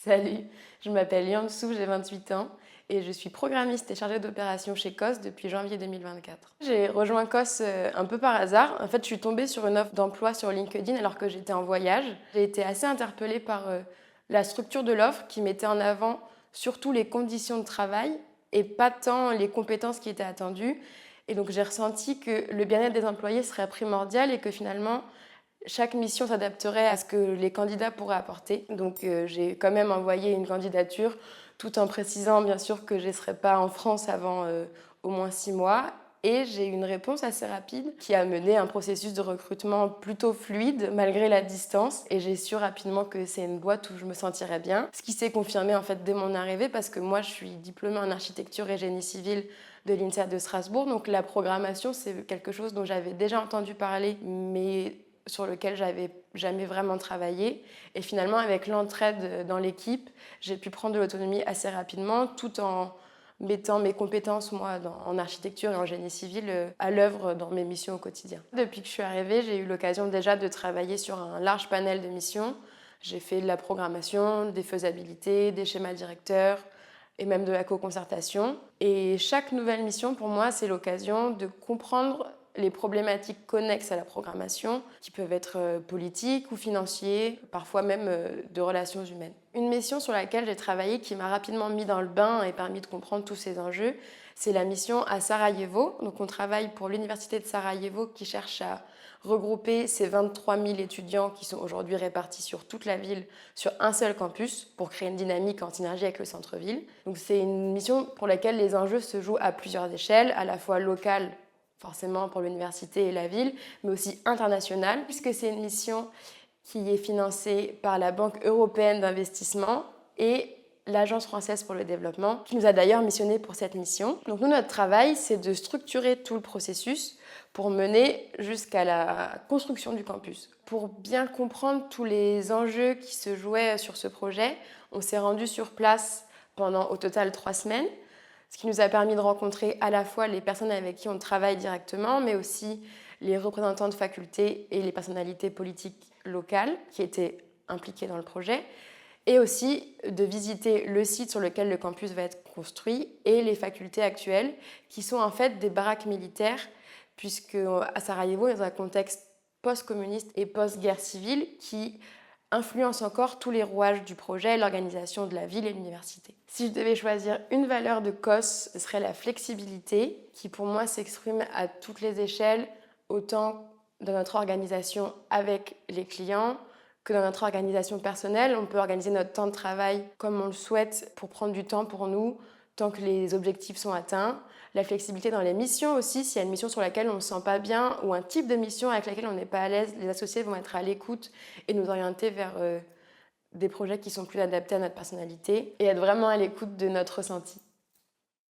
Salut, je m'appelle Yansou, j'ai 28 ans et je suis programmiste et chargée d'opérations chez COS depuis janvier 2024. J'ai rejoint COS un peu par hasard. En fait, je suis tombée sur une offre d'emploi sur LinkedIn alors que j'étais en voyage. J'ai été assez interpellée par la structure de l'offre qui mettait en avant surtout les conditions de travail et pas tant les compétences qui étaient attendues. Et donc j'ai ressenti que le bien-être des employés serait primordial et que finalement chaque mission s'adapterait à ce que les candidats pourraient apporter. Donc j'ai quand même envoyé une candidature tout en précisant bien sûr que je ne serais pas en France avant au moins 6 mois. Et j'ai eu une réponse assez rapide qui a mené un processus de recrutement plutôt fluide malgré la distance. Et j'ai su rapidement que c'est une boîte où je me sentirais bien. Ce qui s'est confirmé en fait dès mon arrivée parce que moi je suis diplômée en architecture et génie civil de l'INSEAD de Strasbourg. Donc la programmation c'est quelque chose dont j'avais déjà entendu parler mais sur lequel j'avais jamais vraiment travaillé. Et finalement, avec l'entraide dans l'équipe, j'ai pu prendre de l'autonomie assez rapidement, tout en mettant mes compétences, moi, en architecture et en génie civil, à l'œuvre dans mes missions au quotidien. Depuis que je suis arrivée, j'ai eu l'occasion déjà de travailler sur un large panel de missions. J'ai fait de la programmation, des faisabilités, des schémas directeurs et même de la co-concertation. Et chaque nouvelle mission, pour moi, c'est l'occasion de comprendre les problématiques connexes à la programmation, qui peuvent être politiques ou financières, parfois même de relations humaines. Une mission sur laquelle j'ai travaillé qui m'a rapidement mis dans le bain et permis de comprendre tous ces enjeux, c'est la mission à Sarajevo. Donc on travaille pour l'université de Sarajevo qui cherche à regrouper ces 23 000 étudiants qui sont aujourd'hui répartis sur toute la ville sur un seul campus pour créer une dynamique en synergie avec le centre-ville. Donc c'est une mission pour laquelle les enjeux se jouent à plusieurs échelles, à la fois locales, forcément pour l'université et la ville, mais aussi internationale, puisque c'est une mission qui est financée par la Banque européenne d'investissement et l'Agence française pour le développement, qui nous a d'ailleurs missionné pour cette mission. Donc nous, notre travail, c'est de structurer tout le processus pour mener jusqu'à la construction du campus. Pour bien comprendre tous les enjeux qui se jouaient sur ce projet, on s'est rendu sur place pendant au total 3 semaines, ce qui nous a permis de rencontrer à la fois les personnes avec qui on travaille directement, mais aussi les représentants de facultés et les personnalités politiques locales qui étaient impliquées dans le projet, et aussi de visiter le site sur lequel le campus va être construit et les facultés actuelles, qui sont en fait des baraques militaires, puisque à Sarajevo, dans un contexte post-communiste et post-guerre civile, qui influence encore tous les rouages du projet, l'organisation de la ville et l'université. Si je devais choisir une valeur de COS, ce serait la flexibilité, qui pour moi s'exprime à toutes les échelles, autant dans notre organisation avec les clients que dans notre organisation personnelle. On peut organiser notre temps de travail comme on le souhaite pour prendre du temps pour nous, tant que les objectifs sont atteints. La flexibilité dans les missions aussi, s'il y a une mission sur laquelle on ne se sent pas bien ou un type de mission avec laquelle on n'est pas à l'aise, les associés vont être à l'écoute et nous orienter vers des projets qui sont plus adaptés à notre personnalité et être vraiment à l'écoute de notre ressenti.